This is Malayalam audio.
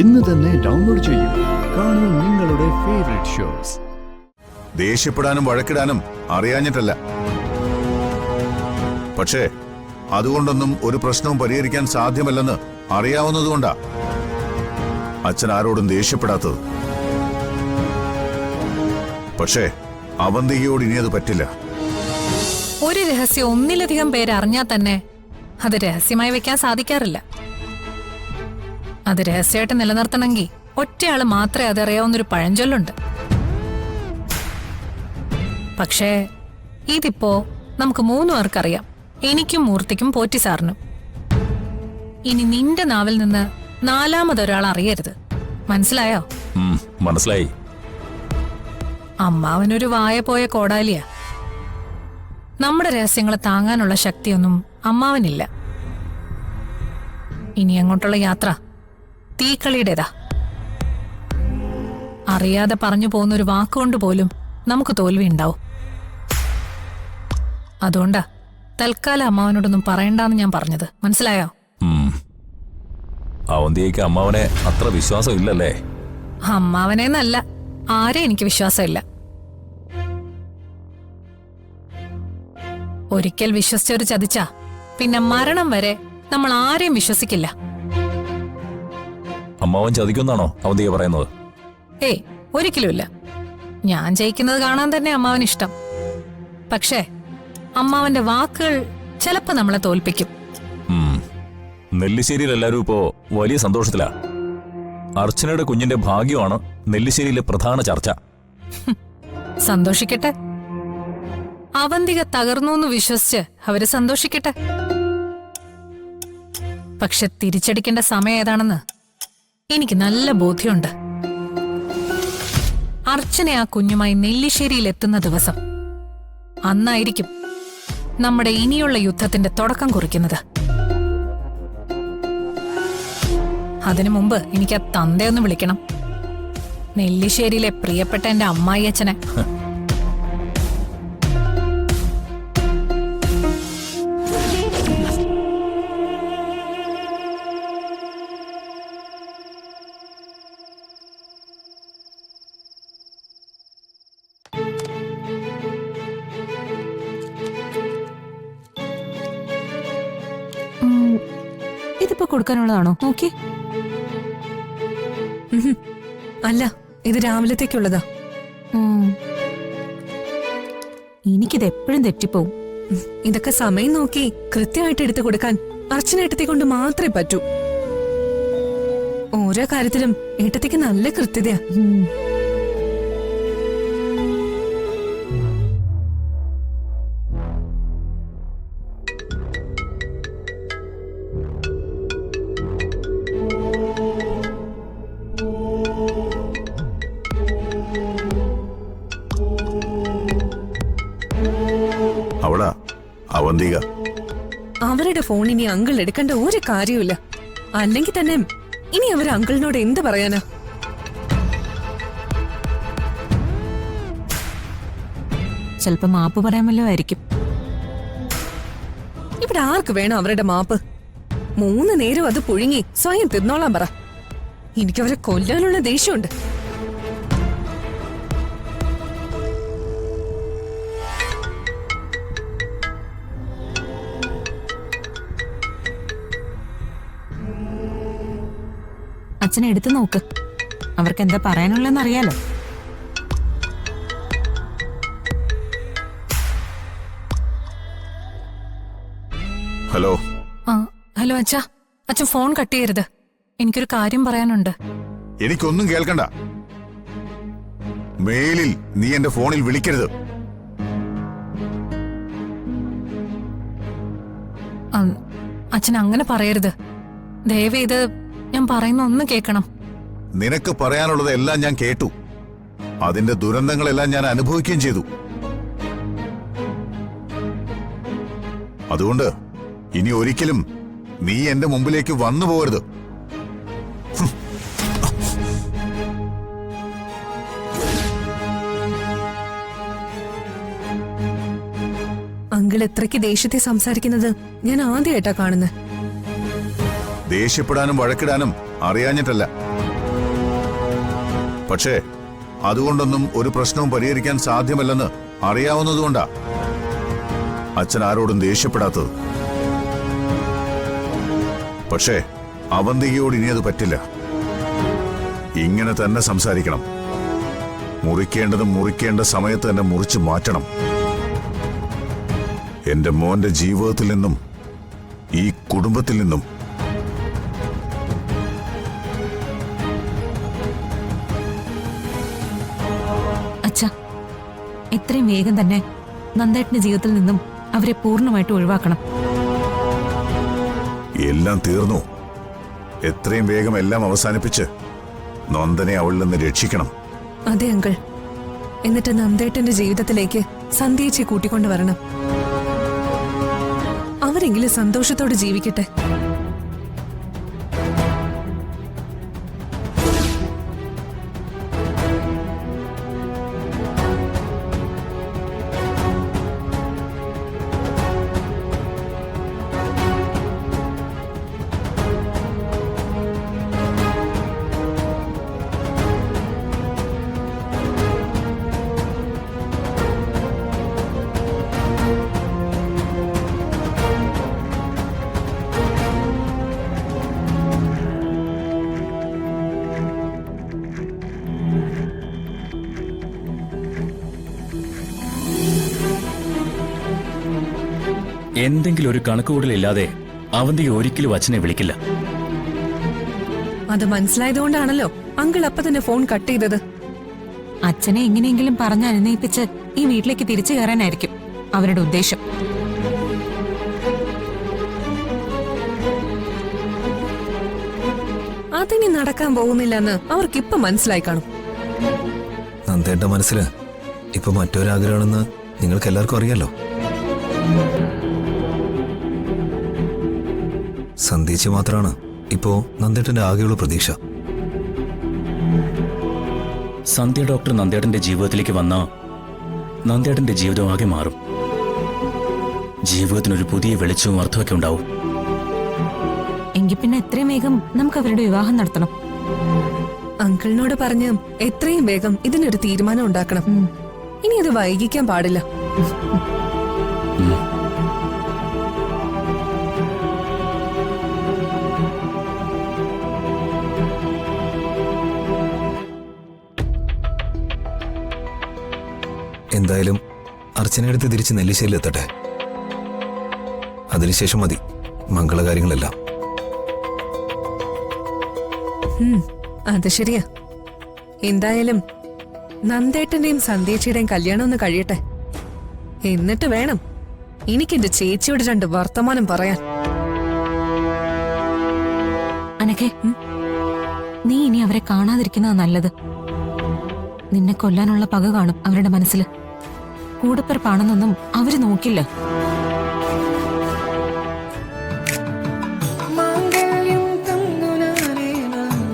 ഇന്ന് തന്നെ ഡൗൺലോഡ് ചെയ്യൂ. കാണൂ നിങ്ങളുടെ ഫേവറേറ്റ് ഷോസ്. ദേഷ്യപ്പെടാനും വഴക്കിടാനും അറിയാഞ്ഞിട്ടല്ല, പക്ഷേ അതുകൊണ്ടൊന്നും ഒരു പ്രശ്നവും പരിഹരിക്കാൻ സാധ്യമല്ലെന്ന് അറിയാവുന്നതുകൊണ്ടാ അച്ഛൻ ആരോടും ദേഷ്യപ്പെടാത്തത്. പക്ഷേ അവന്തികയോട് ഇനി അത് പറ്റില്ല. ഒരു രഹസ്യം ഒന്നിലധികം പേര് അറിഞ്ഞാൽ തന്നെ അത് രഹസ്യമായി വെക്കാൻ സാധിക്കാറില്ല. അത് രഹസ്യമായിട്ട് നിലനിർത്തണമെങ്കിൽ ഒറ്റയാള് മാത്രമേ അതറിയാവുന്നൊരു പഴഞ്ചൊല്ലുണ്ട്. പക്ഷേ ഇതിപ്പോ നമുക്ക് 3 പേർക്കറിയാം, എനിക്കും മൂർത്തിക്കും പോറ്റി സാറിനും. ഇനി നിന്റെ നാവിൽ നിന്ന് 4മതൊരാൾ അറിയരുത്. മനസ്സിലായോ? മനസ്സിലായി. അമ്മാവനൊരു വായ പോയ കോടാലിയാ. നമ്മുടെ രഹസ്യങ്ങളെ താങ്ങാനുള്ള ശക്തിയൊന്നും അമ്മാവനില്ല. ഇനി അങ്ങോട്ടുള്ള യാത്ര തീക്കളിയുടേതാ. അറിയാതെ പറഞ്ഞു പോകുന്നൊരു വാക്കുകൊണ്ട് പോലും നമുക്ക് തോൽവി ഉണ്ടാവും. അതുകൊണ്ടാ തൽക്കാലം അമ്മാവനോടൊന്നും പറയണ്ടെന്ന് ഞാൻ പറഞ്ഞത്. മനസ്സിലായോ? അവന്തിയേക്ക് അമ്മാവനെ അത്ര വിശ്വാസം ഇല്ലല്ലേ? അമ്മാവനെന്നല്ല, ആരെ എനിക്ക് വിശ്വാസമില്ല. ഒരിക്കൽ വിശ്വസിച്ചൊരു ചതിച്ചാ പിന്നെ മരണം വരെ നമ്മൾ ആരെയും വിശ്വസിക്കില്ല. അമ്മാവൻ ചതിക്കുന്നാണോ അവന്തിക പറയുന്നത്? ഏയ്, ഒരിക്കലുമില്ല. ഞാൻ ജയിക്കുന്നത് കാണാൻ തന്നെ അമ്മാവന് ഇഷ്ടം. പക്ഷേ അമ്മാവന്റെ വാക്കുകൾ ചിലപ്പോ നമ്മളെ തോൽപ്പിക്കും. നെല്ലിശ്ശേരിയിൽ എല്ലാവരും ഇപ്പോ വലിയ സന്തോഷത്തിലാ. അർച്ചനയുടെ കുഞ്ഞിന്റെ ഭാഗ്യമാണ് നെല്ലിശ്ശേരിയിലെ പ്രധാന ചർച്ച. സന്തോഷിക്കട്ടെ. അവന്തിക തകർന്നു വിശ്വസിച്ച് അവര് സന്തോഷിക്കട്ടെ. പക്ഷെ തിരിച്ചടിക്കേണ്ട സമയം ഏതാണെന്ന് എനിക്ക് നല്ല ബോധ്യമുണ്ട്. അർച്ചന ആ കുഞ്ഞുമായി നെല്ലിശ്ശേരിയിൽ എത്തുന്ന ദിവസം, അന്നായിരിക്കും നമ്മുടെ ഇനിയുള്ള യുദ്ധത്തിന്റെ തുടക്കം കുറിക്കുന്നത്. അതിനു മുമ്പ് എനിക്ക് ആ തന്തയൊന്ന് വിളിക്കണം, നെല്ലിശ്ശേരിയിലെ പ്രിയപ്പെട്ട എന്റെ അമ്മായി അച്ഛനെ. ഇതിപ്പോ കൊടുക്കാനുള്ളതാണോ? നോക്കി. അല്ല, ഇത് രാവിലത്തേക്കുള്ളതാ. എനിക്കിത് എപ്പോഴും തെറ്റിപ്പോവും. ഇതൊക്കെ സമയം നോക്കി കൃത്യമായിട്ട് എടുത്തു കൊടുക്കാൻ അർച്ചന ഏട്ടത്തെ കൊണ്ട് മാത്രമേ പറ്റൂ. ഓരോ കാര്യത്തിലും ഏട്ടത്തേക്ക് നല്ല കൃത്യതയാ. അവളാ അവന്തിക. അവരുടെ ഫോൺ ഇനി അങ്കിൾ എടുക്കേണ്ട ഒരു കാര്യമില്ല. അല്ലെങ്കിൽ തന്നെ ഇനി അവർ അങ്കിളിനോട് എന്ത് പറയാനാ? ചിലപ്പോ മാപ്പ് പറയാമല്ലോ ആയിരിക്കും. ഇവിടെ ആർക്ക് വേണം അവരുടെ മാപ്പ്? 3 നേരം അത് പുഴുങ്ങി സ്വയം തിന്നോളാൻ പറ. എനിക്കവരെ കൊല്ലാനുള്ള ദേഷ്യമുണ്ട്. അച്ഛനെ എടുത്തു നോക്ക്, അവർക്ക് എന്താ പറയാനുള്ളതെന്ന് അറിയാലോ. ഹലോ. ഹലോ അച്ഛാ. അച്ഛൻ ഫോൺ കട്ട് ചെയ്യരുത്, എനിക്കൊരു കാര്യം പറയാനുണ്ട്. എനിക്കൊന്നും കേൾക്കണ്ട. മേലിൽ നീ എന്റെ ഫോണിൽ വിളിക്കരുത്. അച്ഛൻ അങ്ങനെ പറയരുത്. ദയവേത് ഞാൻ പറയുന്ന ഒന്ന് കേൾക്കണം. നിനക്ക് പറയാനുള്ളത് എല്ലാം ഞാൻ കേട്ടു. അതിന്റെ ദുരന്തങ്ങളെല്ലാം ഞാൻ അനുഭവിക്കുകയും ചെയ്തു. അതുകൊണ്ട് ഇനി ഒരിക്കലും നീ എന്റെ മുമ്പിലേക്ക് വന്നു പോകരുത്. അങ്കിൾ എത്രയ്ക്ക് ദേഷ്യത്തെ സംസാരിക്കുന്നത് ഞാൻ ആദ്യമായിട്ടാ കാണുന്നത്. ദേഷ്യപ്പെടാനും വഴക്കിടാനും അറിയാഞ്ഞിട്ടല്ല, പക്ഷേ അതുകൊണ്ടൊന്നും ഒരു പ്രശ്നവും പരിഹരിക്കാൻ സാധ്യമല്ലെന്ന് അറിയാവുന്നതുകൊണ്ടാ അച്ഛൻ ആരോടും ദേഷ്യപ്പെടാത്തത്. പക്ഷേ അവന്തികയോട് ഇനി അത് പറ്റില്ല. ഇങ്ങനെ തന്നെ സംസാരിക്കണം. മുറിക്കേണ്ടത് മുറിക്കേണ്ട സമയത്ത് തന്നെ മുറിച്ചു മാറ്റണം. എന്റെ മോന്റെ ജീവിതത്തിൽ നിന്നും ഈ കുടുംബത്തിൽ നിന്നും. അച്ഛാ, എത്രയും വേഗം തന്നെ നന്ദേട്ടന്റെ ജീവിതത്തിൽ നിന്നും അവരെ പൂർണ്ണമായിട്ട് ഒഴിവാക്കണം. എല്ലാം തീർന്നു. എത്രയും വേഗം എല്ലാം അവസാനിപ്പിച്ച് നന്ദനെ അവളിൽ നിന്ന് രക്ഷിക്കണം. അതെ അങ്കിൾ. എന്നിട്ട് നന്ദേട്ടന്റെ ജീവിതത്തിലേക്ക് സന്ധ്യയെ കൂട്ടിക്കൊണ്ടുവരണം. അവരെങ്കിലും സന്തോഷത്തോടെ ജീവിക്കട്ടെ. എന്തെങ്കിലും ഒരു കണക്കുകൂടലില്ലാതെ അവന്തിക ഒരിക്കലും അച്ഛനെ വിളിക്കില്ല. അത് മനസ്സിലായതുകൊണ്ടാണല്ലോ അങ്കിൾ അപ്പൊ തന്നെ ഫോൺ കട്ട് ചെയ്തത്. അച്ഛനെ എങ്ങനെയെങ്കിലും പറഞ്ഞ് അനുനയിപ്പിച്ച് ഈ വീട്ടിലേക്ക് തിരിച്ചു കയറാനായിരിക്കും അവരുടെ ഉദ്ദേശം. അതിനി നടക്കാൻ പോകുന്നില്ലെന്ന് അവർക്കിപ്പൊ മനസ്സിലായി കാണും. നന്ദേട്ട മനസ്സില് ഇപ്പൊ മറ്റൊരാഗ്രഹമാണെന്ന് നിങ്ങൾക്ക് എല്ലാവർക്കും അറിയാലോ. സന്ധ്യച്ച് മാത്രമാണ് ഇപ്പോ നന്ദേട്ടന്റെ ആകെയുള്ള പ്രതീക്ഷ. സന്ധ്യ ഡോക്ടർ നന്ദേട്ടന്റെ ജീവിതത്തിലേക്ക് വന്ന നന്ദേട്ടന്റെ ജീവിതം ആകെ മാറും. ജീവിതത്തിനൊരു പുതിയ വെളിച്ചവും അർത്ഥമൊക്കെ ഉണ്ടാവും. എങ്കിൽ പിന്നെ എത്രയും വേഗം നമുക്ക് അവരുടെ വിവാഹം നടത്തണം. അങ്കിളിനോട് പറഞ്ഞ് എത്രയും വേഗം ഇതിനൊരു തീരുമാനം ഉണ്ടാക്കണം. ഇനി അത് വൈകിക്കാൻ പാടില്ല. എന്തായാലും അർച്ചനയെടുത്ത് തിരിച്ച് നെല്ലിശ്ശേരിയിൽ എത്തട്ടെ. അതിനുശേഷം മതി മംഗളകാര്യങ്ങളെല്ലാം. അത് ശരിയാ. എന്തായാലും നന്ദേട്ടന്റെയും സന്ധ്യേച്ചിയുടെയും കല്യാണം ഒന്ന് കഴിയട്ടെ. എന്നിട്ട് വേണം എനിക്കെന്റെ ചേച്ചിയോട് 2 വർത്തമാനം പറയാൻ. അനക്കെ, നീ ഇനി അവരെ കാണാതിരിക്കുന്നതാ നല്ലത്. നിന്നെ കൊല്ലാനുള്ള പക കാണും അവരുടെ മനസ്സിൽ. കൂടപ്പിറപ്പാണെന്നൊന്നും അവര് നോക്കില്ല.